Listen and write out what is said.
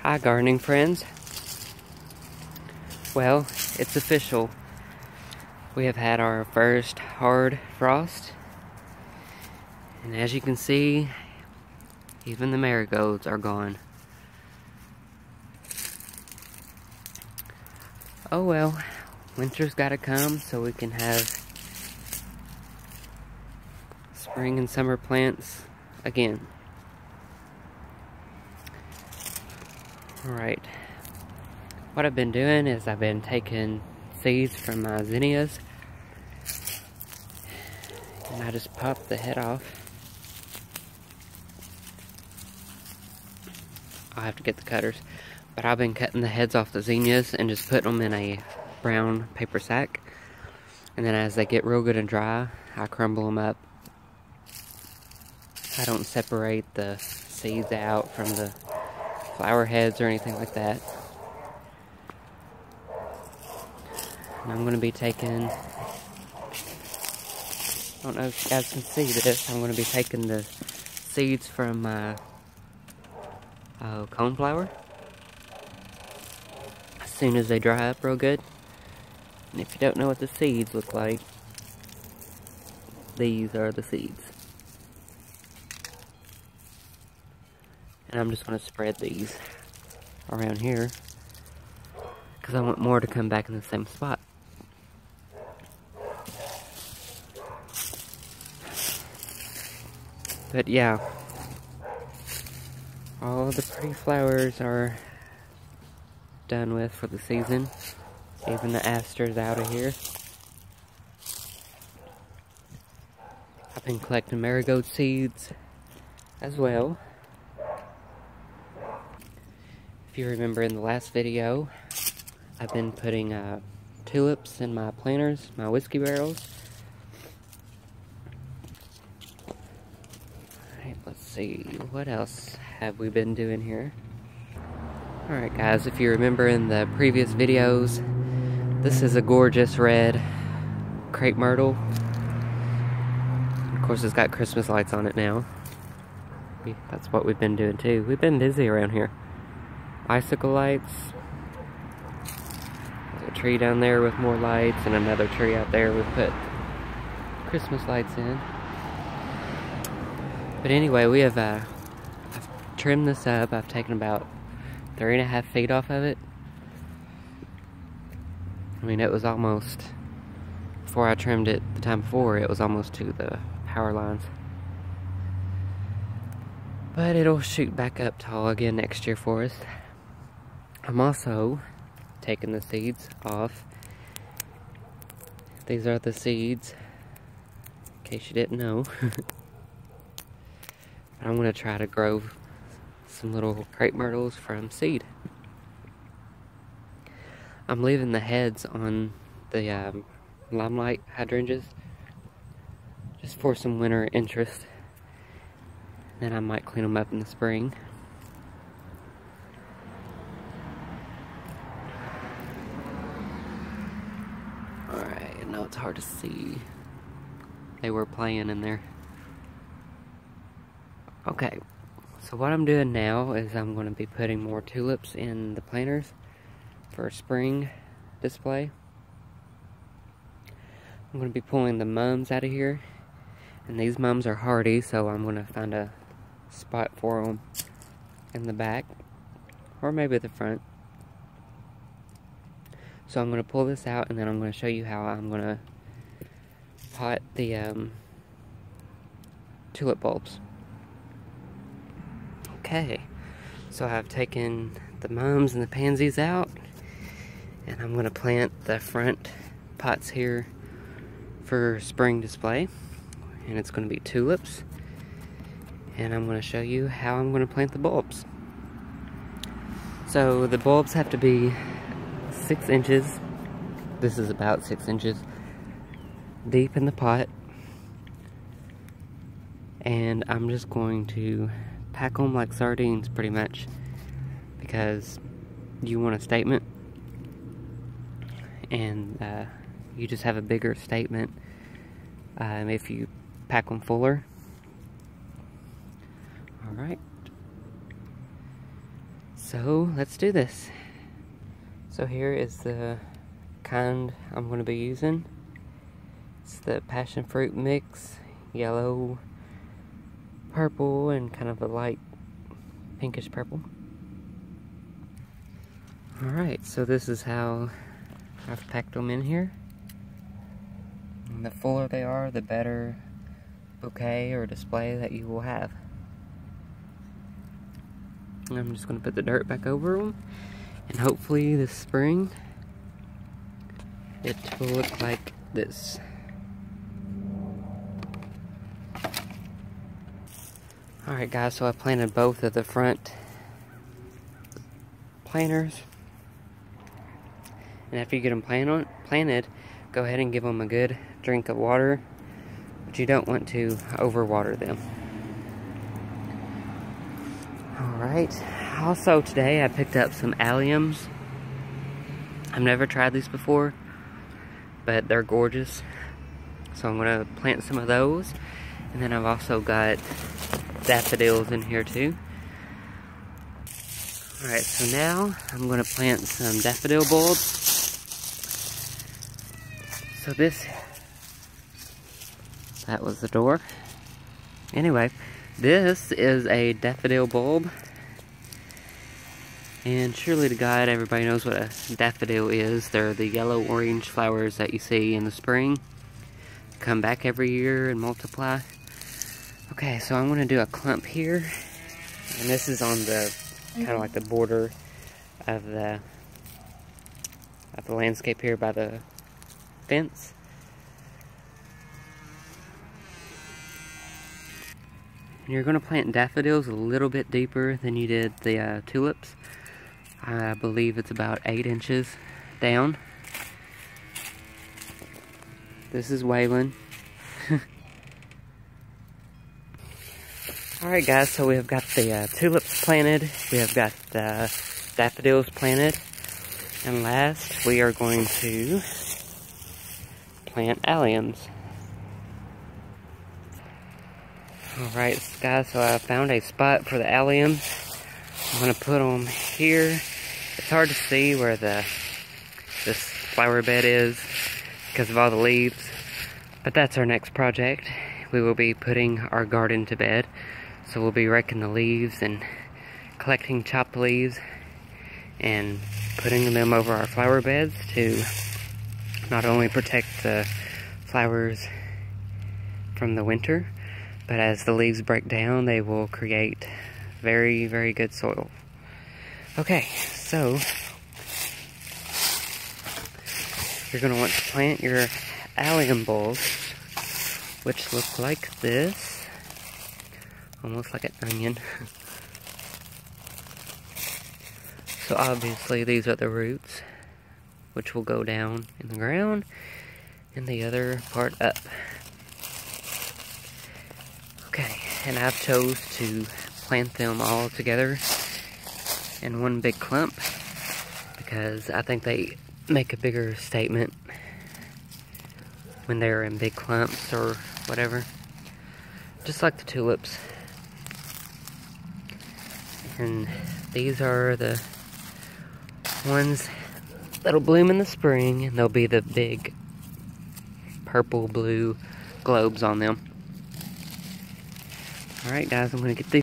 Hi gardening friends. Well, it's official. We have had our first hard frost. And as you can see, even the marigolds are gone. Oh well, winter's gotta come so we can have spring and summer plants again. Alright, what I've been doing is I've been taking seeds from my zinnias and I just pop the head off. I'll have to get the cutters, but I've been cutting the heads off the zinnias and just putting them in a brown paper sack, and then as they get real good and dry, I crumble them up. I don't separate the seeds out from the flower heads or anything like that. And I'm going to be taking, I don't know if you guys can see this, I'm going to be taking the seeds from my coneflower as soon as they dry up real good. And if you don't know what the seeds look like, these are the seeds. And I'm just going to spread these around here because I want more to come back in the same spot. But yeah, all the pretty flowers are done with for the season. Even the asters out of here. I've been collecting marigold seeds as well. If you remember in the last video, I've been putting tulips in my planters, my whiskey barrels. Alright, let's see, what else have we been doing here? Alright guys, if you remember in the previous videos, this is a gorgeous red crepe myrtle. Of course it's got Christmas lights on it now. That's what we've been doing too. We've been busy around here. Icicle lights. There's a tree down there with more lights, and another tree out there we put Christmas lights in. But anyway, we have I've trimmed this up. I've taken about 3.5 feet off of it. I mean, it was almost, before I trimmed it the time before, it was almost to the power lines. But it'll shoot back up tall again next year for us. I'm also taking the seeds off. These are the seeds, in case you didn't know. I'm going to try to grow some little crepe myrtles from seed. I'm leaving the heads on the limelight hydrangeas just for some winter interest. Then I might clean them up in the spring. Alright, I know it's hard to see. They were playing in there. Okay, so what I'm doing now is I'm going to be putting more tulips in the planters for a spring display. I'm going to be pulling the mums out of here. And these mums are hardy, so I'm going to find a spot for them in the back, or maybe the front. So I'm going to pull this out, and then I'm going to show you how I'm going to pot the tulip bulbs. Okay, so I've taken the mums and the pansies out, and I'm going to plant the front pots here for spring display. And it's going to be tulips, and I'm going to show you how I'm going to plant the bulbs. So the bulbs have to be 6 inches, this is about 6 inches deep in the pot, and I'm just going to pack them like sardines pretty much, because you want a statement, and you just have a bigger statement if you pack them fuller. Alright, So let's do this. So here is the kind I'm going to be using. It's the passion fruit mix, yellow, purple, and kind of a light pinkish purple. Alright, so this is how I've packed them in here. And the fuller they are, the better bouquet or display that you will have. And I'm just going to put the dirt back over them, and hopefully this spring it will look like this. Alright guys, so I planted both of the front planters. And after you get them planted, go ahead and give them a good drink of water. But you don't want to overwater them. Alright, also today I picked up some alliums. I've never tried these before, but they're gorgeous. So I'm going to plant some of those. And then I've also got daffodils in here too. Alright, so now I'm going to plant some daffodil bulbs. So that was the door. Anyway, this is a daffodil bulb. And surely to God, everybody knows what a daffodil is. They're the yellow-orange flowers that you see in the spring. Come back every year and multiply. Okay, so I'm going to do a clump here. And this is on the, kind of like the border of the landscape here by the fence. And you're going to plant daffodils a little bit deeper than you did the tulips. I believe it's about 8 inches down. This is Waylon. Alright guys, so we have got the tulips planted. We have got the daffodils planted. And last, we are going to plant alliums. Alright guys, so I found a spot for the alliums. I'm going to put them here. It's hard to see where this flower bed is because of all the leaves. But that's our next project. We will be putting our garden to bed. So we'll be raking the leaves and collecting chopped leaves and putting them over our flower beds to not only protect the flowers from the winter, but as the leaves break down, they will create very, very good soil. Okay, so you're going to want to plant your allium bulbs, which look like this. Almost like an onion. So obviously these are the roots, which will go down in the ground, and the other part up. Okay, and I've chose to plant them all together in one big clump because I think they make a bigger statement when they're in big clumps or whatever. Just like the tulips. And these are the ones that'll bloom in the spring, and they'll be the big purple blue globes on them. Alright guys, I'm going to get these